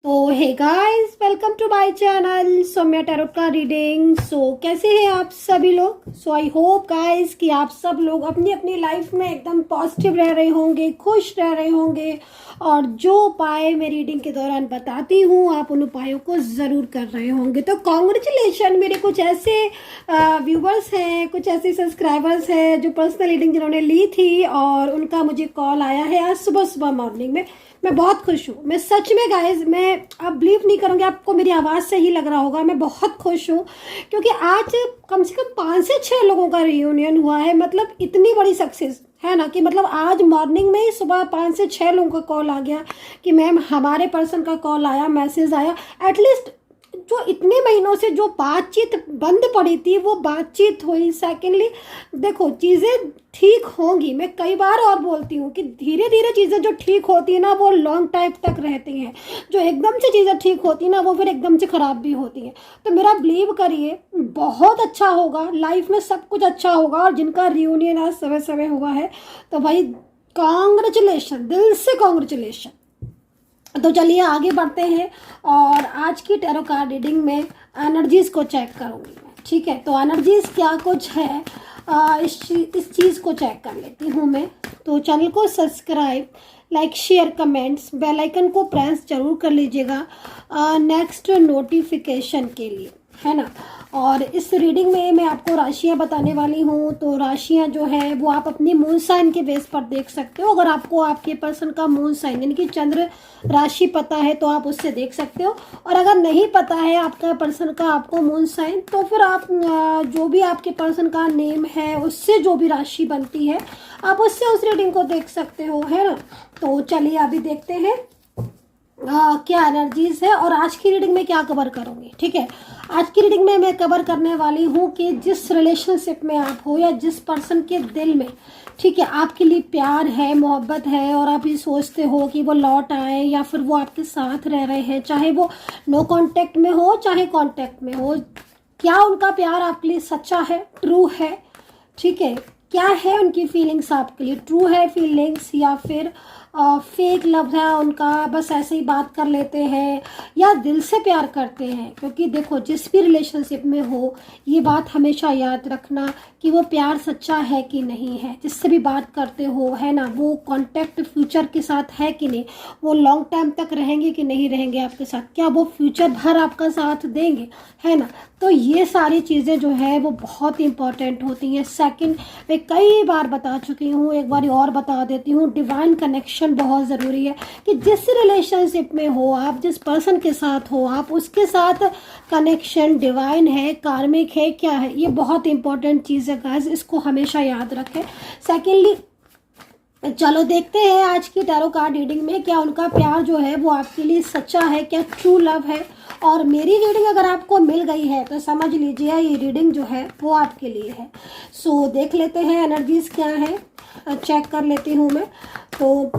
तो hey guys, welcome to my channel Saumya tarot का reading. कैसे हैं आप सभी लोग। आई होप गाइस कि आप सब लोग अपनी अपनी लाइफ में एकदम पॉजिटिव रह रहे होंगे, खुश रह रहे होंगे और जो उपाय मैं रीडिंग के दौरान बताती हूँ आप उन उपायों को ज़रूर कर रहे होंगे। तो कॉन्ग्रेचुलेशन, मेरे कुछ ऐसे व्यूवर्स हैं, कुछ ऐसे सब्सक्राइबर्स हैं जो पर्सनल रीडिंग जिन्होंने ली थी और उनका मुझे कॉल आया है आज सुबह सुबह मॉर्निंग में। मैं बहुत खुश हूँ, मैं सच में गाइज, मैं आप बिलीव नहीं करोगे, आपको मेरी आवाज़ से ही लग रहा होगा मैं बहुत खुश हूँ क्योंकि आज कम से कम 5 से 6 लोगों का रियूनियन हुआ है। मतलब इतनी बड़ी सक्सेस है ना कि मतलब आज मॉर्निंग में ही सुबह 5 से 6 लोगों का कॉल आ गया कि मैम हमारे पर्सन का कॉल आया, मैसेज आया। एटलीस्ट जो इतने महीनों से जो बातचीत बंद पड़ी थी वो बातचीत हुई। सेकेंडली देखो, चीज़ें ठीक होंगी। मैं कई बार और बोलती हूँ कि धीरे धीरे चीज़ें जो ठीक होती है ना वो लॉन्ग टाइम तक रहती हैं, जो एकदम से चीज़ें ठीक होती ना वो फिर एकदम से ख़राब भी होती हैं। तो मेरा बिलीव करिए बहुत अच्छा होगा, लाइफ में सब कुछ अच्छा होगा। और जिनका रियूनियन आज सवेरे सवेरे हुआ है तो भाई कॉन्ग्रेचुलेशन, दिल से कॉन्ग्रेचुलेशन। तो चलिए आगे बढ़ते हैं और आज की टैरो कार्ड रीडिंग में एनर्जीज को चेक करूंगी मैं। ठीक है, तो एनर्जीज क्या कुछ है इस चीज़ को चेक कर लेती हूँ मैं। तो चैनल को subscribe, like, share, comments, bell icon को प्रेस जरूर कर लीजिएगा नेक्स्ट नोटिफिकेशन के लिए, है ना। और इस रीडिंग में मैं आपको राशियां बताने वाली हूँ। तो राशियां जो है वो आप अपनी मून साइन के बेस पर देख सकते हो। अगर आपको आपके पर्सन का मून साइन यानी कि चंद्र राशि पता है तो आप उससे देख सकते हो। और अगर नहीं पता है आपका पर्सन का आपको मून साइन तो फिर आप जो भी आपके पर्सन का नेम है उससे जो भी राशि बनती है आप उससे उस रीडिंग को देख सकते हो, है ना। तो चलिए अभी देखते हैं क्या एनर्जीज है और आज की रीडिंग में क्या कवर करूंगी। ठीक है, आज की रीडिंग में मैं कवर करने वाली हूँ कि जिस रिलेशनशिप में आप हो या जिस पर्सन के दिल में, ठीक है, आपके लिए प्यार है, मोहब्बत है और आप ये सोचते हो कि वो लौट आए या फिर वो आपके साथ रह रहे हैं, चाहे वो नो कांटेक्ट में हो चाहे कांटेक्ट में हो, क्या उनका प्यार आपके लिए सच्चा है, ट्रू है। ठीक है, क्या है उनकी फीलिंग्स आपके लिए, ट्रू है फीलिंग्स या फिर फेक लव है उनका, बस ऐसे ही बात कर लेते हैं या दिल से प्यार करते हैं। क्योंकि देखो, जिस भी रिलेशनशिप में हो ये बात हमेशा याद रखना कि वो प्यार सच्चा है कि नहीं है, जिससे भी बात करते हो, है ना, वो कांटेक्ट फ्यूचर के साथ है कि नहीं, वो लॉन्ग टाइम तक रहेंगे कि नहीं रहेंगे आपके साथ, क्या वो फ्यूचर भर आपका साथ देंगे, है ना। तो ये सारी चीज़ें जो है वो बहुत इंपॉर्टेंट होती हैं। सेकंड, मैं कई बार बता चुकी हूँ, एक बार और बता देती हूँ, डिवाइन कनेक्शन बहुत ज़रूरी है कि जिस रिलेशनशिप में हो आप, जिस पर्सन के साथ हो आप, उसके साथ कनेक्शन डिवाइन है, कार्मिक है, क्या है, ये बहुत इंपॉर्टेंट चीज़ है गाइस, इसको हमेशा याद रखें। सेकेंडली चलो देखते हैं आज की टैरो कार्ड रीडिंग में क्या उनका प्यार जो है वो आपके लिए सच्चा है, क्या ट्रू लव है। और मेरी रीडिंग अगर आपको मिल गई है तो समझ लीजिए ये रीडिंग जो है वो आपके लिए है। देख लेते हैं एनर्जीज क्या है, चेक कर लेती हूँ मैं। तो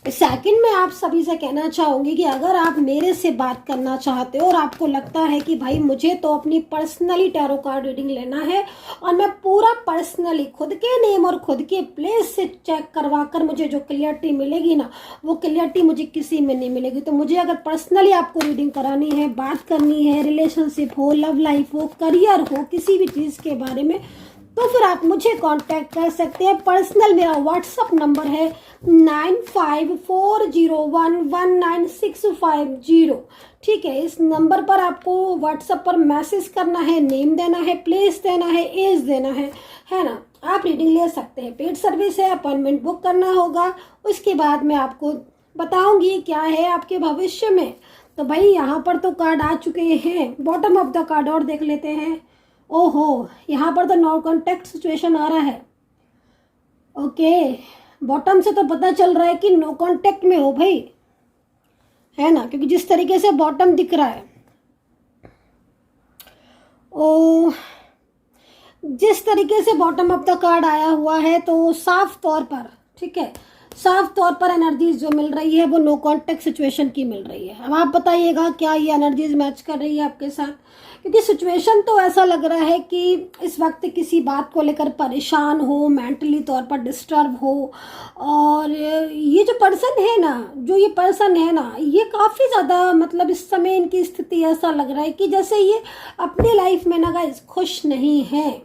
सेकंड में आप सभी से कहना चाहूँगी कि अगर आप मेरे से बात करना चाहते हो और आपको लगता है कि भाई मुझे तो अपनी पर्सनली टैरो कार्ड रीडिंग लेना है और मैं पूरा पर्सनली खुद के नेम और खुद के प्लेस से चेक करवा कर मुझे जो क्लियरिटी मिलेगी ना वो क्लियरिटी मुझे किसी में नहीं मिलेगी। तो मुझे अगर पर्सनली आपको रीडिंग करानी है, बात करनी है, रिलेशनशिप हो, लव लाइफ हो, करियर हो, किसी भी चीज़ के बारे में, तो फिर आप मुझे कांटेक्ट कर सकते हैं पर्सनल। मेरा व्हाट्सअप नंबर है 9540119650। ठीक है, इस नंबर पर आपको व्हाट्सएप पर मैसेज करना है, नेम देना है, प्लेस देना है, एज देना है ना। आप रीडिंग ले सकते हैं, पेड सर्विस है, अपॉइंटमेंट बुक करना होगा। उसके बाद मैं आपको बताऊंगी क्या है आपके भविष्य में। तो भाई यहाँ पर तो कार्ड आ चुके हैं, बॉटम ऑफ द कार्ड और देख लेते हैं। ओहो, यहाँ पर तो नो कॉन्टेक्ट सिचुएशन आ रहा है। ओके, बॉटम से तो पता चल रहा है कि नो कांटेक्ट में हो भाई, है ना, क्योंकि जिस तरीके से बॉटम दिख रहा है, ओ जिस तरीके से बॉटम ऑफ द कार्ड आया हुआ है तो साफ तौर पर, ठीक है, साफ तौर पर एनर्जीज जो मिल रही है वो नो कांटेक्ट सिचुएशन की मिल रही है। अब आप बताइएगा क्या ये एनर्जीज मैच कर रही है आपके साथ, क्योंकि सिचुएशन तो ऐसा लग रहा है कि इस वक्त किसी बात को लेकर परेशान हो, मेंटली तौर पर डिस्टर्ब हो। और ये जो पर्सन है ना, ये काफ़ी ज़्यादा मतलब इस समय इनकी स्थिति ऐसा लग रहा है कि जैसे ये अपनी लाइफ में ना गाइज खुश नहीं है।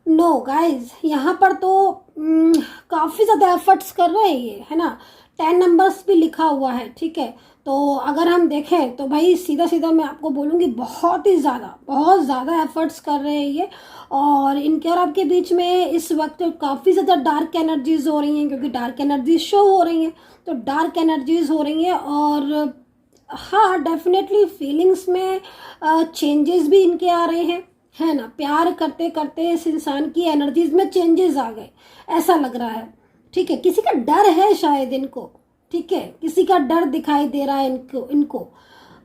नो गाइज, यहाँ पर तो काफ़ी ज़्यादा एफर्ट्स कर रहे हैं ये, है ना। 10 नंबर्स भी लिखा हुआ है, ठीक है। तो अगर हम देखें तो भाई सीधा सीधा मैं आपको बोलूँगी बहुत ज़्यादा एफर्ट्स कर रहे हैं ये। और इनके और आपके बीच में इस वक्त काफ़ी ज़्यादा डार्क एनर्जीज हो रही हैं, क्योंकि डार्क एनर्जीज शो हो रही हैं, तो डार्क एनर्जीज हो रही हैं। और हाँ, डेफिनेटली फीलिंग्स में चेंजेस भी इनके आ रहे हैं, है ना। प्यार करते करते इस इंसान की एनर्जीज में चेंजेस आ गए, ऐसा लग रहा है, ठीक है। किसी का डर है शायद इनको, ठीक है, किसी का डर दिखाई दे रहा है इनको।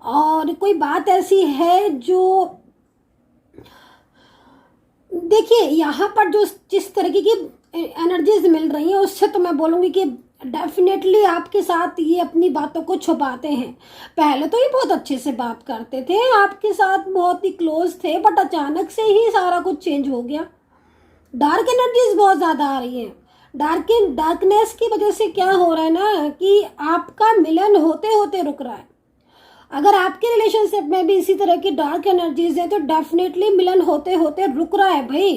और कोई बात ऐसी है जो देखिए यहाँ पर जो जिस तरीके की एनर्जीज मिल रही हैं उससे तो मैं बोलूँगी कि डेफिनेटली आपके साथ ये अपनी बातों को छुपाते हैं। पहले तो ये बहुत अच्छे से बात करते थे, आपके साथ बहुत ही क्लोज थे, बट अचानक से ही सारा कुछ चेंज हो गया। डार्क एनर्जीज बहुत ज़्यादा आ रही हैं। डार्कनेस की वजह से क्या हो रहा है ना कि आपका मिलन होते होते रुक रहा है। अगर आपके रिलेशनशिप में भी इसी तरह की डार्क एनर्जीज है तो डेफिनेटली मिलन होते होते रुक रहा है भाई,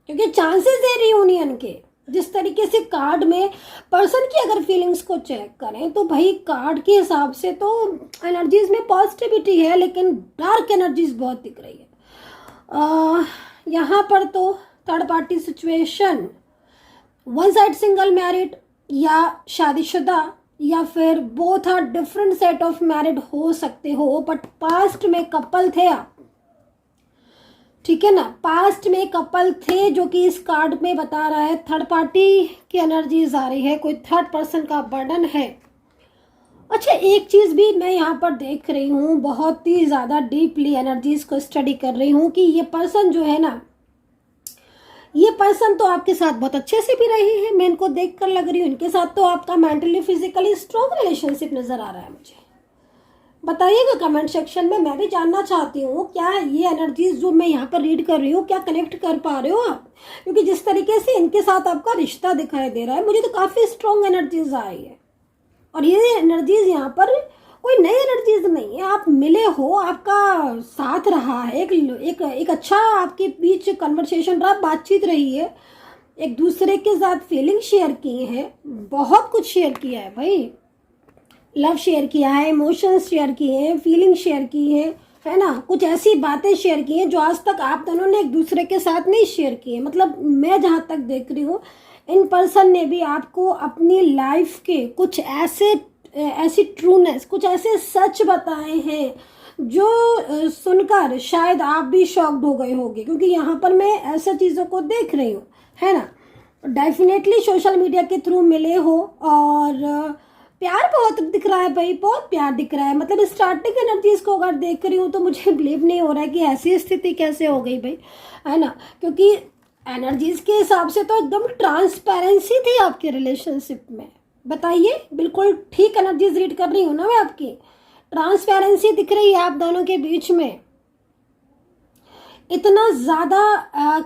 क्योंकि चांसेस है रियूनियन के। जिस तरीके से कार्ड में पर्सन की अगर फीलिंग्स को चेक करें तो भाई कार्ड के हिसाब से तो एनर्जीज में पॉजिटिविटी है, लेकिन डार्क एनर्जीज बहुत दिख रही है। यहाँ पर तो third party situation, one side single married या शादीशुदा, या फिर both are different set of married हो सकते हो, बट पास्ट में कपल थे आप, ठीक है ना। पास्ट में कपल थे जो कि इस कार्ड में बता रहा है थर्ड पार्टी की एनर्जीज आ रही है, कोई थर्ड पर्सन का बर्डन है। अच्छा, एक चीज़ भी मैं यहाँ पर देख रही हूँ, बहुत ही ज़्यादा डीपली एनर्जीज को स्टडी कर रही हूँ कि ये पर्सन जो है ना, ये पर्सन तो आपके साथ बहुत अच्छे से भी रहे हैं, मैं इनको देख कर लग रही हूँ। इनके साथ तो आपका मेंटली फिजिकली स्ट्रॉन्ग रिलेशनशिप नज़र आ रहा है मुझे। बताइएगा कमेंट सेक्शन में, मैं भी जानना चाहती हूँ क्या ये एनर्जीज जो मैं यहाँ पर रीड कर रही हूँ क्या कनेक्ट कर पा रहे हो आप, क्योंकि जिस तरीके से इनके साथ आपका रिश्ता दिखाई दे रहा है मुझे तो काफ़ी स्ट्रॉन्ग एनर्जीज आ रही है। और ये एनर्जीज यहाँ पर कोई नई एनर्जीज नहीं है, आप मिले हो, आपका साथ रहा है, एक अच्छा आपके बीच कन्वर्सेशन रहा, बातचीत रही है, एक दूसरे के साथ फीलिंग शेयर किए हैं, बहुत कुछ शेयर किया है भाई, लव शेयर किया है, इमोशंस शेयर किए हैं, फीलिंग शेयर की है ना। कुछ ऐसी बातें शेयर की हैं जो आज तक आप दोनों ने एक दूसरे के साथ नहीं शेयर की है। मतलब मैं जहाँ तक देख रही हूँ इन पर्सन ने भी आपको अपनी लाइफ के कुछ ऐसी ट्रूनेस, कुछ ऐसे सच बताए हैं जो सुनकर शायद आप भी शॉक्ड हो गए होंगे, क्योंकि यहाँ पर मैं ऐसा चीज़ों को देख रही हूँ, है ना। डेफिनेटली सोशल मीडिया के थ्रू मिले हो और प्यार बहुत दिख रहा है भाई, बहुत प्यार दिख रहा है। मतलब स्टार्टिंग एनर्जीज को अगर देख रही हूँ तो मुझे बिलीव नहीं हो रहा है कि ऐसी स्थिति कैसे हो गई भाई, है ना। क्योंकि एनर्जीज के हिसाब से तो एकदम ट्रांसपेरेंसी थी आपके रिलेशनशिप में। बताइए, बिल्कुल ठीक एनर्जीज रीड कर रही हूँ ना मैं आपकी, ट्रांसपेरेंसी दिख रही है आप दोनों के बीच में, इतना ज़्यादा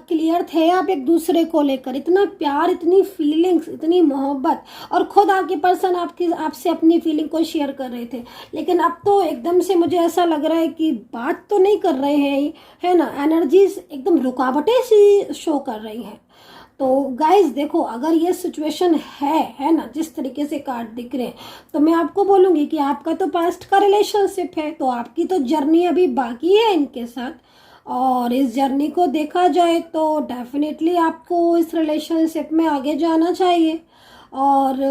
क्लियर थे आप एक दूसरे को लेकर, इतना प्यार, इतनी फीलिंग्स, इतनी मोहब्बत। और खुद आपके पर्सन आपसे अपनी फीलिंग को शेयर कर रहे थे, लेकिन अब तो एकदम से मुझे ऐसा लग रहा है कि बात तो नहीं कर रहे हैं, है ना। एनर्जीज एकदम रुकावटें सी शो कर रही हैं। तो गाइज देखो, अगर ये सिचुएशन है ना, जिस तरीके से कार्ड दिख रहे हैं, तो मैं आपको बोलूँगी कि आपका तो पास्ट का रिलेशनशिप है, तो आपकी तो जर्नी अभी बाकी है इनके साथ। और इस जर्नी को देखा जाए तो डेफिनेटली आपको इस रिलेशनशिप में आगे जाना चाहिए। और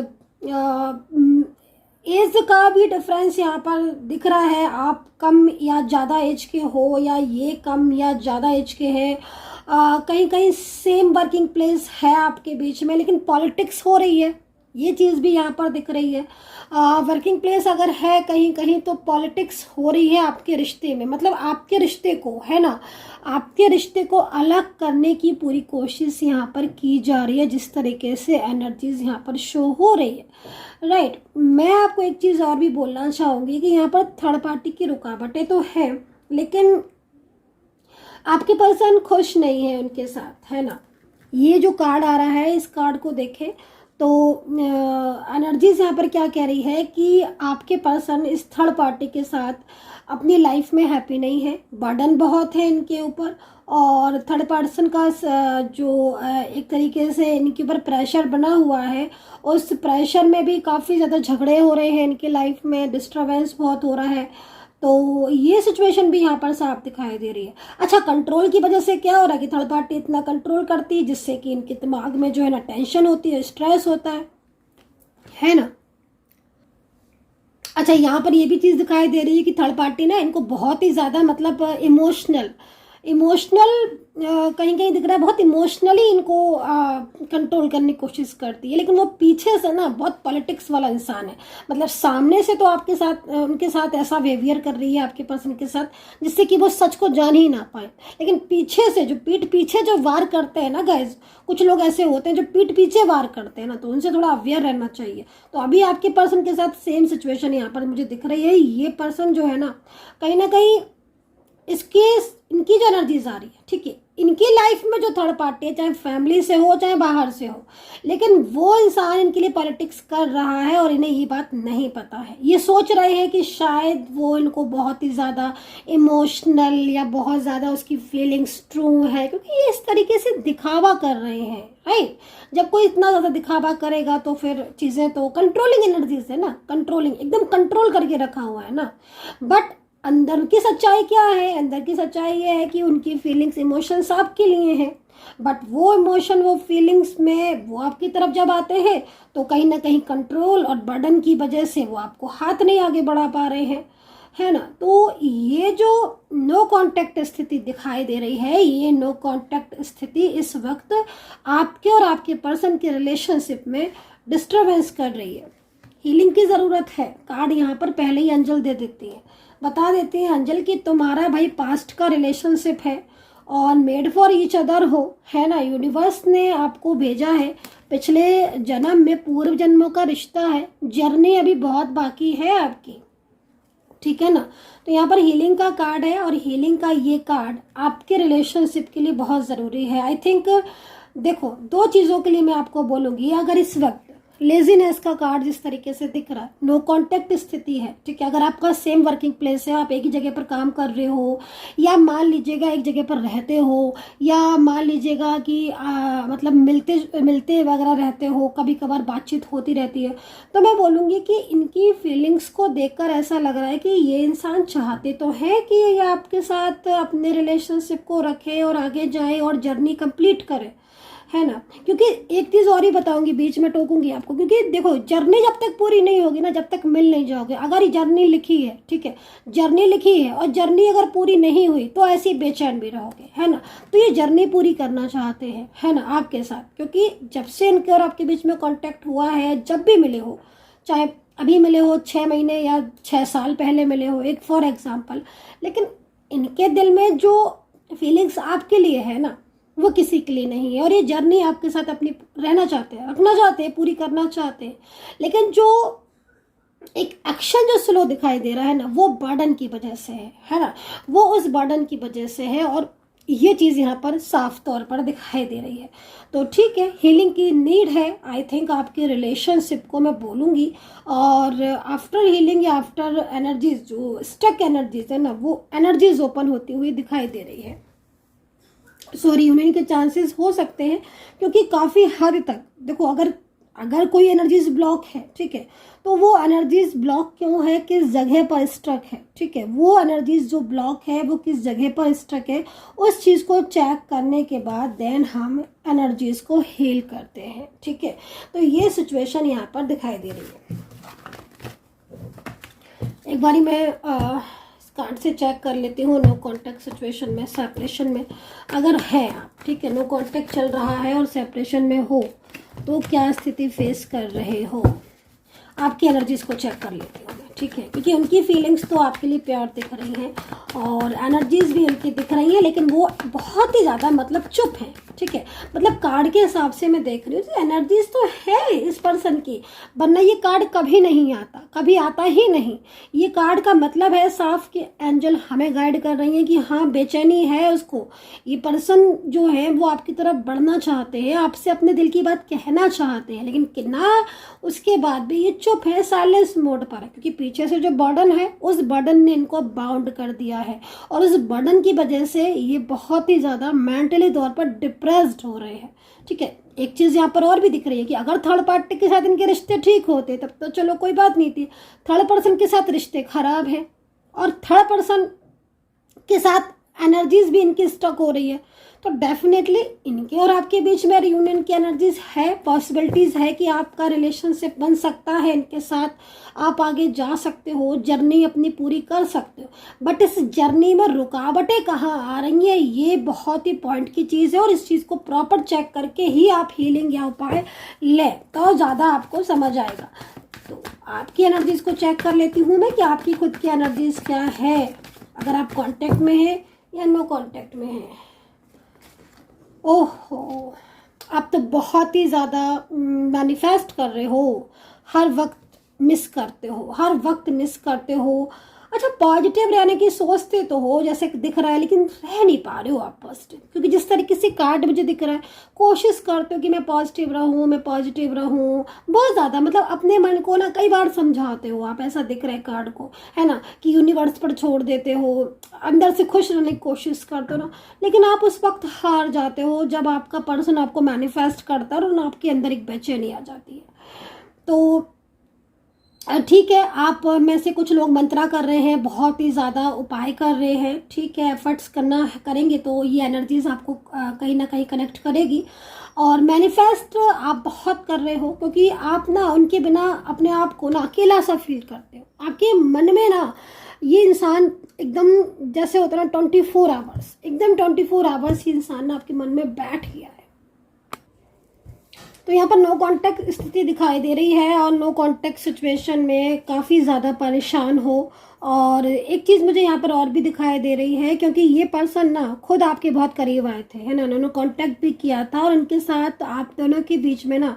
एज का भी डिफरेंस यहाँ पर दिख रहा है, आप कम या ज़्यादा एज के हो या ये कम या ज़्यादा एज के हैं। कहीं कहीं सेम वर्किंग प्लेस है आपके बीच में, लेकिन पॉलिटिक्स हो रही है, ये चीज़ भी यहाँ पर दिख रही है। वर्किंग प्लेस अगर है कहीं कहीं तो पॉलिटिक्स हो रही है आपके रिश्ते में, मतलब आपके रिश्ते को, है ना, आपके रिश्ते को अलग करने की पूरी कोशिश यहाँ पर की जा रही है, जिस तरीके से एनर्जीज यहाँ पर शो हो रही है। राइट, मैं आपको एक चीज़ और भी बोलना चाहूँगी कि यहाँ पर थर्ड पार्टी की रुकावटें तो हैं, लेकिन आपके पर्सन खुश नहीं है उनके साथ, है ना। ये जो कार्ड आ रहा है, इस कार्ड को देखें तो एनर्जीज यहाँ पर क्या कह रही है कि आपके पर्सन इस थर्ड पार्टी के साथ अपनी लाइफ में हैप्पी नहीं है, बर्डन बहुत है इनके ऊपर, और थर्ड पर्सन का जो एक तरीके से इनके ऊपर प्रेशर बना हुआ है, उस प्रेशर में भी काफ़ी ज़्यादा झगड़े हो रहे हैं इनकी लाइफ में, डिस्टर्बेंस बहुत हो रहा है। तो ये सिचुएशन भी यहाँ पर साफ दिखाई दे रही है। अच्छा, कंट्रोल की वजह से क्या हो रहा है कि थर्ड पार्टी इतना कंट्रोल करती है जिससे कि इनके दिमाग में जो है ना टेंशन होती है, स्ट्रेस होता है ना। अच्छा, यहाँ पर ये भी चीज़ दिखाई दे रही है कि थर्ड पार्टी ना इनको बहुत ही ज़्यादा मतलब इमोशनल कहीं कहीं दिख रहा है, बहुत इमोशनली इनको कंट्रोल करने की कोशिश करती है, लेकिन वो पीछे से ना बहुत पॉलिटिक्स वाला इंसान है। मतलब सामने से तो आपके साथ उनके साथ ऐसा बिहेवियर कर रही है आपके पर्सन के साथ जिससे कि वो सच को जान ही ना पाए, लेकिन पीछे से जो पीठ पीछे जो वार करते हैं ना गाइज, कुछ लोग ऐसे होते हैं जो पीठ पीछे वार करते हैं ना, तो उनसे थोड़ा अवेयर रहना चाहिए। तो अभी आपके पर्सन के साथ सेम सिचुएशन यहाँ पर मुझे दिख रही है। ये पर्सन जो है ना कहीं इनकी जो एनर्जीज आ रही है, ठीक है, इनकी लाइफ में जो थर्ड पार्टी है, चाहे फैमिली से हो चाहे बाहर से हो, लेकिन वो इंसान इनके लिए पॉलिटिक्स कर रहा है और इन्हें ये बात नहीं पता है। ये सोच रहे हैं कि शायद वो इनको बहुत ही ज़्यादा इमोशनल या बहुत ज़्यादा उसकी फीलिंग्स ट्रू है, क्योंकि ये इस तरीके से दिखावा कर रहे हैं। राइट, जब कोई इतना ज़्यादा दिखावा करेगा तो फिर चीज़ें तो कंट्रोलिंग एनर्जीज है ना, कंट्रोलिंग एकदम कंट्रोल करके रखा हुआ है ना। बट अंदर की सच्चाई क्या है? अंदर की सच्चाई ये है कि उनकी फीलिंग्स इमोशंस आपके लिए हैं, बट वो इमोशन वो फीलिंग्स में वो आपकी तरफ जब आते हैं तो कहीं ना कहीं कंट्रोल और बर्डन की वजह से वो आपको हाथ नहीं आगे बढ़ा पा रहे हैं, है ना। तो ये जो नो कांटेक्ट स्थिति दिखाई दे रही है, ये नो कांटेक्ट स्थिति इस वक्त आपके और आपके पर्सन के रिलेशनशिप में डिस्टर्बेंस कर रही है। हीलिंग की ज़रूरत है। कार्ड यहाँ पर पहले ही अंजल दे देती है, बता देते हैं अंजल कि तुम्हारा भाई पास्ट का रिलेशनशिप है और मेड फॉर ईच अदर हो, है ना। यूनिवर्स ने आपको भेजा है, पिछले जन्म में पूर्व जन्मों का रिश्ता है, जर्नी अभी बहुत बाकी है आपकी, ठीक है ना। तो यहाँ पर हीलिंग का कार्ड है और हीलिंग का ये कार्ड आपके रिलेशनशिप के लिए बहुत ज़रूरी है। आई थिंक देखो, दो चीज़ों के लिए मैं आपको बोलूँगी। अगर इस वक्त लेजीनेस का कार्ड जिस तरीके से दिख रहा है, नो कांटेक्ट स्थिति है, ठीक है। अगर आपका सेम वर्किंग प्लेस है, आप एक ही जगह पर काम कर रहे हो, या मान लीजिएगा एक जगह पर रहते हो, या मान लीजिएगा कि मतलब मिलते वगैरह रहते हो, कभी कभार बातचीत होती रहती है, तो मैं बोलूँगी कि इनकी फीलिंग्स को देखकर ऐसा लग रहा है कि ये इंसान चाहते तो है कि ये आपके साथ अपने रिलेशनशिप को रखे और आगे जाए और जर्नी कंप्लीट करे, है ना। क्योंकि एक चीज़ और ही बताऊंगी, बीच में टोकूंगी आपको, क्योंकि देखो जर्नी जब तक पूरी नहीं होगी ना, जब तक मिल नहीं जाओगे। अगर ये जर्नी लिखी है, ठीक है, जर्नी लिखी है और जर्नी अगर पूरी नहीं हुई तो ऐसे ही बेचैन भी रहोगे, है ना। तो ये जर्नी पूरी करना चाहते हैं, है ना, आपके साथ, क्योंकि जब से इनके और आपके बीच में कॉन्टैक्ट हुआ है, जब भी मिले हो, चाहे अभी मिले हो 6 महीने या 6 साल पहले मिले हो, एक फॉर एग्जाम्पल, लेकिन इनके दिल में जो फीलिंग्स आपके लिए है ना, वो किसी के लिए नहीं है। और ये जर्नी आपके साथ अपनी रहना चाहते हैं, रखना चाहते हैं, पूरी करना चाहते हैं, लेकिन जो एक एक्शन जो स्लो दिखाई दे रहा है ना, वो बर्डन की वजह से है ना, वो उस बर्डन की वजह से है, और ये चीज़ यहाँ पर साफ तौर पर दिखाई दे रही है। तो ठीक है, हीलिंग की नीड है आई थिंक आपके रिलेशनशिप को, मैं बोलूँगी। और आफ्टर हीलिंग या आफ्टर एनर्जीज, जो स्टक एनर्जीज है ना, वो एनर्जीज ओपन होती हुई दिखाई दे रही है। सॉरी, यूनियन के चांसेस हो सकते हैं, क्योंकि काफ़ी हद तक देखो, अगर कोई एनर्जीज ब्लॉक है, ठीक है, तो वो एनर्जीज ब्लॉक क्यों है, किस जगह पर स्ट्रक है, ठीक है, वो एनर्जीज जो ब्लॉक है वो किस जगह पर स्ट्रक है, उस चीज़ को चेक करने के बाद देन हम एनर्जीज को हील करते हैं, ठीक है। तो ये सिचुएशन यहाँ पर दिखाई दे रही है। एक बारी मैं कार्ड से चेक कर लेती हूँ। नो कांटेक्ट सिचुएशन में, सेपरेशन में अगर है आप, ठीक है, नो कांटेक्ट चल रहा है और सेपरेशन में हो, तो क्या स्थिति फेस कर रहे हो। आपकी एनर्जीज को चेक कर लेती हूँ मैं, ठीक है, क्योंकि उनकी फीलिंग्स तो आपके लिए प्योर दिख रही हैं और एनर्जीज भी उनकी दिख रही हैं, लेकिन वो बहुत ही ज़्यादा मतलब चुप हैं, ठीक है। मतलब कार्ड के हिसाब से मैं देख रही हूँ तो एनर्जीज तो है इस पर्सन की, वरना ये कार्ड कभी नहीं आता, कभी आता ही नहीं। ये कार्ड का मतलब है साफ कि एंजल हमें गाइड कर रही हैं कि हाँ बेचैनी है उसको, ये पर्सन जो है वो आपकी तरफ बढ़ना चाहते हैं, आपसे अपने दिल की बात कहना चाहते हैं, लेकिन कितना उसके बाद भी ये चुप है, साइलेंस मोड पर है, क्योंकि पीछे से जो बर्डन है उस बर्डन ने इनको बाउंड कर दिया है और उस बर्डन की वजह से ये बहुत ही ज़्यादा मेंटली तौर पर डिप्रेस्ड हो रहे हैं, ठीक है। एक चीज़ यहाँ पर और भी दिख रही है कि अगर थर्ड पार्टी के साथ इनके रिश्ते ठीक होते तब तो चलो कोई बात नहीं थी, थर्ड पर्सन के साथ रिश्ते खराब हैं और थर्ड पर्सन के साथ एनर्जीज भी इनकी स्टक हो रही है, तो डेफिनेटली इनके और आपके बीच में रियूनियन की एनर्जीज है, पॉसिबिलिटीज़ है कि आपका रिलेशनशिप बन सकता है इनके साथ, आप आगे जा सकते हो, जर्नी अपनी पूरी कर सकते हो। बट इस जर्नी में रुकावटें कहाँ आ रही हैं ये बहुत ही पॉइंट की चीज़ है और इस चीज़ को प्रॉपर चेक करके ही आप हीलिंग या उपाय ले तो ज़्यादा आपको समझ आएगा। तो आपकी एनर्जीज को चेक कर लेती हूँ मैं कि आपकी खुद की एनर्जीज क्या है, अगर आप कांटेक्ट में हैं या नो कांटेक्ट में हैं। ओहो, आप तो बहुत ही ज़्यादा मैनिफेस्ट कर रहे हो, हर वक्त मिस करते हो, हर वक्त मिस करते हो। अच्छा, पॉजिटिव रहने की सोचते तो हो जैसे दिख रहा है, लेकिन रह नहीं पा रहे हो आप पॉजिटिव, क्योंकि जिस तरीके से कार्ड मुझे दिख रहा है कोशिश करते हो कि मैं पॉजिटिव रहूँ, मैं पॉजिटिव रहूँ, बहुत ज़्यादा मतलब अपने मन को ना कई बार समझाते हो आप, ऐसा दिख रहा है कार्ड को, है ना, कि यूनिवर्स पर छोड़ देते हो, अंदर से खुश रहने की कोशिश करते हो ना, लेकिन आप उस वक्त हार जाते हो जब आपका पर्सन आपको मैनिफेस्ट करता है और आपके अंदर एक बेचैनी आ जाती है। तो ठीक है, आप में से कुछ लोग मंत्रा कर रहे हैं, बहुत ही ज़्यादा उपाय कर रहे हैं, ठीक है, एफर्ट्स करेंगे तो ये एनर्जीज आपको कहीं ना कहीं कनेक्ट करेगी। और मैनिफेस्ट आप बहुत कर रहे हो क्योंकि आप ना उनके बिना अपने आप को ना अकेला सा फील करते हो, आपके मन में ना ये इंसान एकदम जैसे होता है ना 24 आवर्स, एकदम 24 आवर्स ये इंसान ना आपके मन में बैठ गया है। तो यहाँ पर नो कांटेक्ट स्थिति दिखाई दे रही है और नो कांटेक्ट सिचुएशन में काफ़ी ज़्यादा परेशान हो। और एक चीज़ मुझे यहाँ पर और भी दिखाई दे रही है, क्योंकि ये पर्सन ना खुद आपके बहुत करीब आए थे, है ना, उन्होंने कांटेक्ट भी किया था और उनके साथ आप दोनों के बीच में ना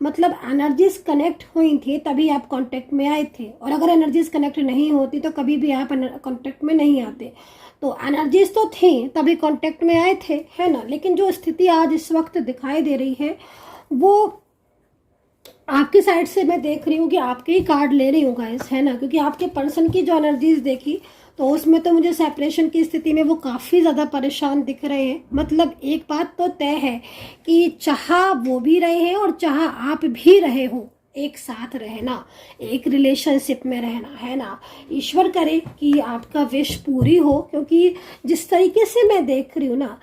मतलब एनर्जीज कनेक्ट हुई थी, तभी आप कांटेक्ट में आए थे। और अगर एनर्जीज कनेक्ट नहीं होती तो कभी भी आप कांटेक्ट में नहीं आते। तो एनर्जीज तो थी तभी कांटेक्ट में आए थे, है ना, लेकिन जो स्थिति आज इस वक्त दिखाई दे रही है वो आपकी साइड से मैं देख रही हूँ कि आपके ही कार्ड ले रही हूँ गाइस, है ना, क्योंकि आपके पर्सन की जो एनर्जीज देखी तो उसमें तो मुझे सेपरेशन की स्थिति में वो काफ़ी ज़्यादा परेशान दिख रहे हैं। मतलब एक बात तो तय है कि चाह वो भी रहे हैं और चाह आप भी रहे हो, एक साथ रहना, एक रिलेशनशिप में रहना, है ना। ईश्वर करे कि आपका विश पूरी हो, क्योंकि जिस तरीके से मैं देख रही हूँ ना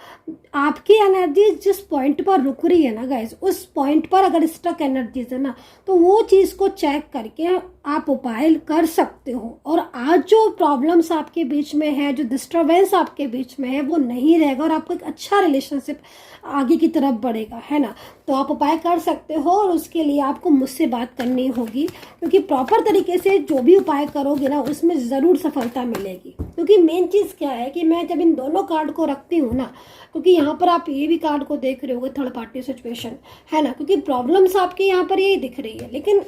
आपकी एनर्जी जिस पॉइंट पर रुक रही है ना गाइस, उस पॉइंट पर अगर स्टक एनर्जीज है ना तो वो चीज़ को चेक करके आप उपाय कर सकते हो। और आज जो प्रॉब्लम्स आपके बीच में है, जो डिस्टर्बेंस आपके बीच में है, वो नहीं रहेगा और आपको एक अच्छा रिलेशनशिप आगे की तरफ बढ़ेगा, है ना। तो आप उपाय कर सकते हो और उसके लिए आपको मुझसे बात करनी होगी, क्योंकि प्रॉपर तरीके से जो भी उपाय करोगे ना उसमें ज़रूर सफलता मिलेगी। क्योंकि मेन चीज़ क्या है कि मैं जब इन दोनों कार्ड को रखती हूँ ना, क्योंकि यहाँ पर आप ये भी कार्ड को देख रहे होगे थर्ड पार्टी सिचुएशन, है ना, क्योंकि प्रॉब्लम्स आपके यहाँ पर यही दिख रही है, लेकिन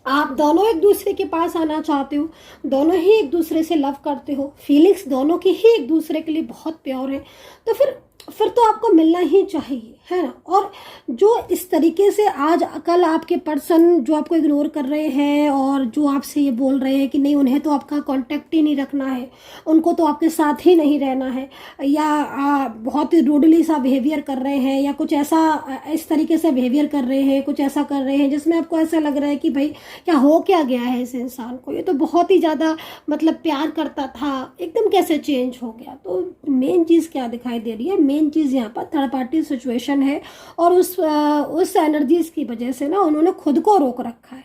आप दोनों एक दूसरे के पास आना चाहते हो, दोनों ही एक दूसरे से लव करते हो, फीलिंग्स दोनों की ही एक दूसरे के लिए बहुत प्योर है, तो फिर तो आपको मिलना ही चाहिए, है ना। और जो इस तरीके से आज कल आपके पर्सन जो आपको इग्नोर कर रहे हैं और जो आपसे ये बोल रहे हैं कि नहीं उन्हें तो आपका कांटेक्ट ही नहीं रखना है, उनको तो आपके साथ ही नहीं रहना है, या बहुत ही रूडली सा बिहेवियर कर रहे हैं, या कुछ ऐसा इस तरीके से बिहेवियर कर रहे हैं, कुछ ऐसा कर रहे हैं जिसमें आपको ऐसा लग रहा है कि भाई क्या हो क्या गया है इस इंसान को, ये तो बहुत ही ज़्यादा मतलब प्यार करता था, एकदम कैसे चेंज हो गया। तो मेन चीज़ क्या दिखाई दे रही है, मेन चीज़ यहाँ पर थर्ड पार्टी सिचुएशन है और उस एनर्जीज की वजह से ना उन्होंने खुद को रोक रखा है,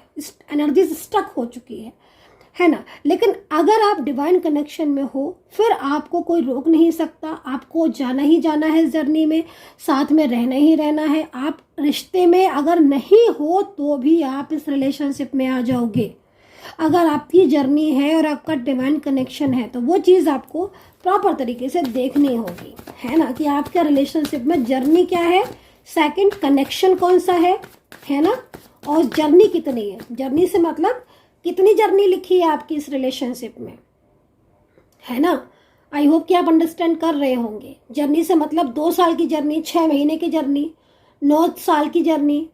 एनर्जीज स्टक हो चुकी है है ना। लेकिन अगर आप डिवाइन कनेक्शन में हो फिर आपको कोई रोक नहीं सकता, आपको जाना ही जाना है जर्नी में, साथ में रहना ही रहना है। आप रिश्ते में अगर नहीं हो तो भी आप इस रिलेशनशिप में आ जाओगे। अगर आपकी जर्नी है और आपका डिवाइन कनेक्शन है तो वो चीज़ आपको प्रॉपर तरीके से देखनी होगी, है ना, कि आपका रिलेशनशिप में जर्नी क्या है, सेकंड कनेक्शन कौन सा है ना, और जर्नी कितनी है। जर्नी से मतलब कितनी जर्नी लिखी है आपकी इस रिलेशनशिप में, है ना। आई होप कि आप अंडरस्टैंड कर रहे होंगे। जर्नी से मतलब 2 साल की जर्नी, 6 महीने की जर्नी, 9 साल की जर्नी,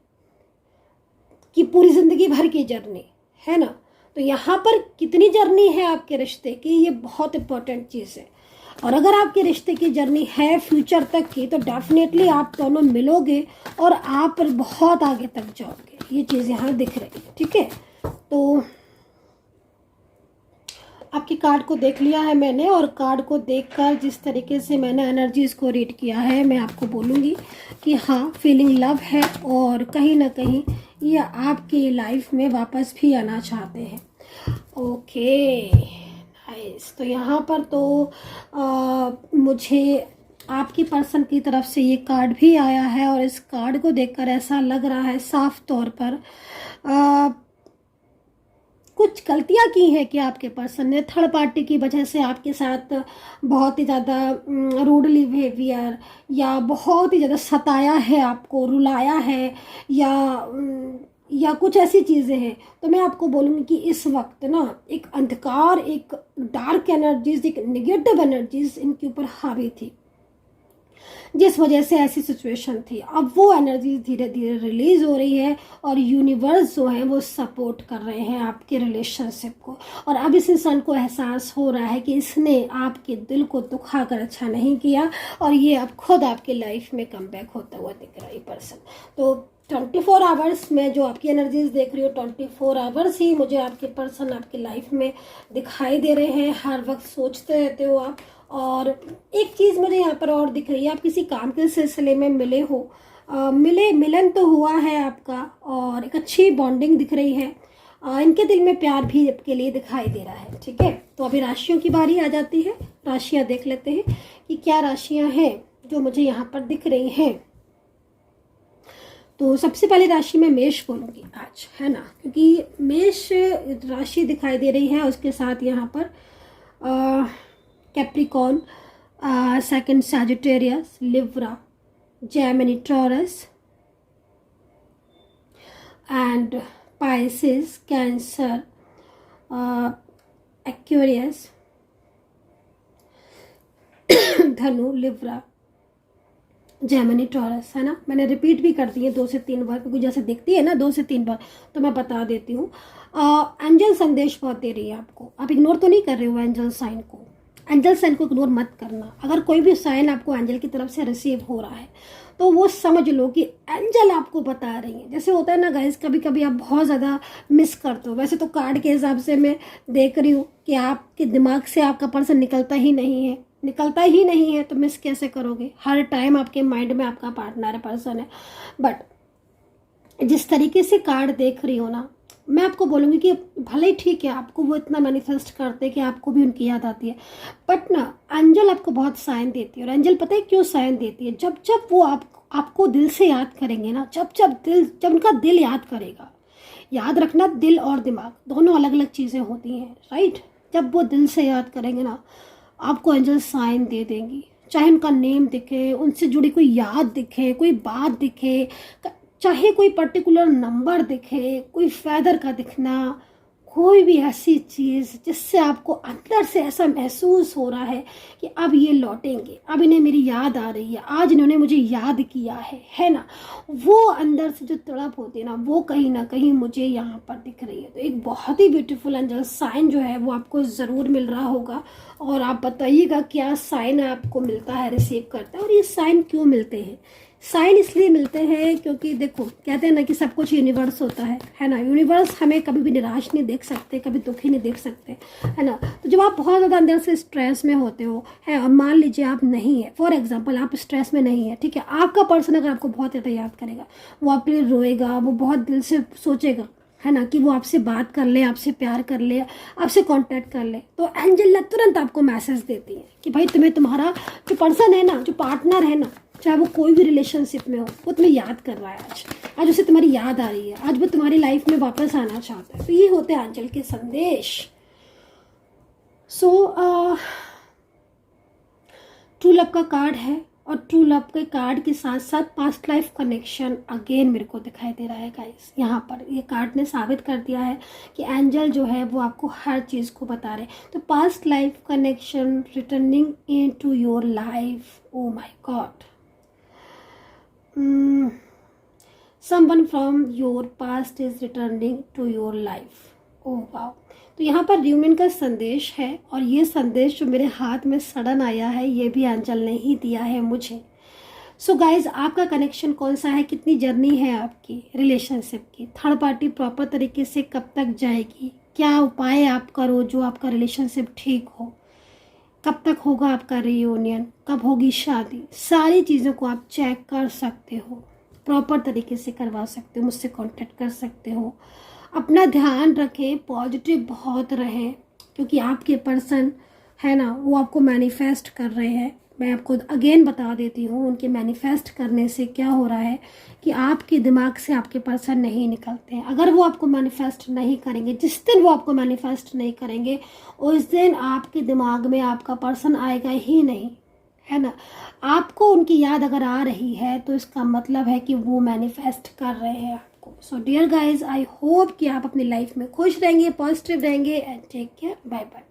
कि पूरी जिंदगी भर की जर्नी, है ना। तो यहाँ पर कितनी जर्नी है आपके रिश्ते की, ये बहुत इंपॉर्टेंट चीज़ है। और अगर आपके रिश्ते की जर्नी है फ्यूचर तक की तो डेफिनेटली आप दोनों मिलोगे और आप बहुत आगे तक जाओगे। ये चीज़ यहाँ दिख रही है, ठीक है। तो आपकी कार्ड को देख लिया है मैंने, और कार्ड को देखकर जिस तरीके से मैंने एनर्जीज को रीड किया है, मैं आपको बोलूँगी कि हाँ, फीलिंग लव है और कहीं ना कहीं ये आपकी लाइफ में वापस भी आना चाहते हैं। Okay nice. तो यहाँ पर तो मुझे आपकी पर्सन की तरफ से ये कार्ड भी आया है, और इस कार्ड को देखकर ऐसा लग रहा है साफ तौर पर कुछ गलतियां की हैं कि आपके पर्सन ने थर्ड पार्टी की वजह से आपके साथ बहुत ही ज़्यादा रूडली बिहेवियर, या बहुत ही ज़्यादा सताया है, आपको रुलाया है, या कुछ ऐसी चीज़ें हैं। तो मैं आपको बोलूँगी कि इस वक्त ना एक अंधकार, एक डार्क एनर्जीज, एक नेगेटिव एनर्जीज इनके ऊपर हावी थी, जिस वजह से ऐसी सिचुएशन थी। अब वो एनर्जी धीरे धीरे रिलीज हो रही है और यूनिवर्स जो है वो सपोर्ट कर रहे हैं आपके रिलेशनशिप को। और अब इस इंसान को एहसास हो रहा है कि इसने आपके दिल को दुखा कर अच्छा नहीं किया, और ये अब खुद आपकी लाइफ में कमबैक होता हुआ दिख रहा है पर्सन। तो 24 आवर्स में जो आपकी एनर्जीज देख रही हो, 24 आवर्स ही मुझे आपके पर्सन आपकी लाइफ में दिखाई दे रहे हैं। हर वक्त सोचते रहते हो आप। और एक चीज़ मुझे यहाँ पर और दिख रही है, आप किसी काम के सिलसिले में मिले हो, मिलन तो हुआ है आपका, और एक अच्छी बॉन्डिंग दिख रही है। इनके दिल में प्यार भी आपके लिए दिखाई दे रहा है, ठीक है। तो अभी राशियों की बारी आ जाती है। राशियाँ देख लेते हैं कि क्या राशियाँ हैं जो मुझे यहाँ पर दिख रही हैं। तो सबसे पहले राशि में मेष बोलूँगी आज, है ना, क्योंकि मेष राशि दिखाई दे रही है। उसके साथ यहाँ पर Capricorn, second Sagittarius, Libra, Gemini, taurus and Pisces, cancer, Aquarius, धनु, लिब्रा, जेमिनी, टॉरस, है ना। मैंने रिपीट भी कर दी है 2 से 3 बार, क्योंकि जैसे दिखती है ना 2 से 3 बार, तो मैं बता देती हूँ। एंजल संदेश बहुत दे रही है आपको। आप इग्नोर तो नहीं कर रहे हो एंजल साइन को। एंजल साइन को इग्नोर मत करना। अगर कोई भी साइन आपको एंजल की तरफ से रिसीव हो रहा है तो वो समझ लो कि एंजल आपको बता रही है। जैसे होता है ना गाइस, कभी कभी आप बहुत ज़्यादा मिस करते हो। वैसे तो कार्ड के हिसाब से मैं देख रही हूँ कि आपके दिमाग से आपका पर्सन निकलता ही नहीं है, तो मिस कैसे करोगे। हर टाइम आपके माइंड में आपका पार्टनर पर्सन है। बट जिस तरीके से कार्ड देख रही हो ना, मैं आपको बोलूँगी कि भले ही ठीक है आपको वो इतना मैनिफेस्ट करते हैं कि आपको भी उनकी याद आती है, बट ना एंजल आपको बहुत साइन देती है। और एंजल पता है क्यों साइन देती है? जब जब वो आपको दिल से याद करेंगे ना, जब उनका दिल याद करेगा। याद रखना, दिल और दिमाग दोनों अलग अलग चीज़ें होती हैं, राइट। जब वो दिल से याद करेंगे ना, आपको एंजल साइन दे देंगी। चाहे उनका नेम दिखे, उनसे जुड़ी कोई याद दिखे, कोई बात दिखे, चाहे कोई पर्टिकुलर नंबर दिखे, कोई फेदर का दिखना, कोई भी ऐसी चीज़ जिससे आपको अंदर से ऐसा महसूस हो रहा है कि अब ये लौटेंगे, अब इन्हें मेरी याद आ रही है, आज इन्होंने मुझे याद किया है ना। वो अंदर से जो तड़प होती है ना, वो कहीं ना कहीं मुझे यहाँ पर दिख रही है। तो एक बहुत ही ब्यूटीफुल एंजल साइन जो है वो आपको ज़रूर मिल रहा होगा। और आप बताइएगा क्या साइन आपको मिलता है, रिसीव करता है, और ये साइन क्यों मिलते हैं। साइन इसलिए मिलते हैं क्योंकि देखो, कहते हैं ना कि सब कुछ यूनिवर्स होता है ना। यूनिवर्स हमें कभी भी निराश नहीं देख सकते, कभी दुखी नहीं देख सकते, है ना। तो जब आप बहुत ज़्यादा अंदर से स्ट्रेस में होते हो, है, और मान लीजिए आप नहीं है, फॉर एग्जांपल आप स्ट्रेस में नहीं है, ठीक है, आपका पर्सन अगर आपको बहुत ज़्यादा याद करेगा, वो आपके लिए रोएगा, वो बहुत दिल से सोचेगा, है ना, कि वो आपसे बात कर ले, आपसे प्यार कर ले, आपसे कांटेक्ट कर ले, तो एंजल तुरंत आपको मैसेज देती है कि भाई तुम्हें तुम्हारा जो पर्सन है ना, जो पार्टनर है ना, चाहे वो कोई भी रिलेशनशिप में हो, वो तुम्हें याद कर रहा है। आज उसे तुम्हारी याद आ रही है, आज वो तुम्हारी लाइफ में वापस आना चाहता है। तो ये होते हैं एंजल के संदेश। सो ट्रू लव का कार्ड है, और ट्रू लव के कार्ड के साथ साथ पास्ट लाइफ कनेक्शन अगेन मेरे को दिखाई दे रहा है गाइस। यहाँ पर ये कार्ड ने साबित कर दिया है कि एंजल जो है वो आपको हर चीज़ को बता रहे हैं। तो past life connection returning into your life. Oh my God, someone from your past is returning to your life. Oh wow. तो यहाँ पर रियूनियन का संदेश है, और ये संदेश जो मेरे हाथ में सडन आया है ये भी एंजल ने ही दिया है मुझे। सो गाइज, आपका कनेक्शन कौन सा है, कितनी जर्नी है आपकी रिलेशनशिप की, थर्ड पार्टी प्रॉपर तरीके से कब तक जाएगी, क्या उपाय आप करो जो आपका रिलेशनशिप ठीक हो, कब तक होगा आपका रियूनियन, कब होगी शादी, सारी चीज़ों को आप चेक कर सकते हो, प्रॉपर तरीके से करवा सकते हो, मुझसे कांटेक्ट कर सकते हो। अपना ध्यान रखें, पॉजिटिव बहुत रहें, क्योंकि आपके पर्सन है ना वो आपको मैनिफेस्ट कर रहे हैं। मैं आपको अगेन बता देती हूँ, उनके मैनिफेस्ट करने से क्या हो रहा है कि आपके दिमाग से आपके पर्सन नहीं निकलते हैं। अगर वो आपको मैनिफेस्ट नहीं करेंगे, जिस दिन वो आपको मैनिफेस्ट नहीं करेंगे उस दिन आपके दिमाग में आपका पर्सन आएगा ही नहीं, है ना। आपको उनकी याद अगर आ रही है तो इसका मतलब है कि वो मैनिफेस्ट कर रहे हैं आपको। So dear guys, I hope कि आप अपनी लाइफ में खुश रहेंगे, पॉजिटिव रहेंगे, and take care, bye bye.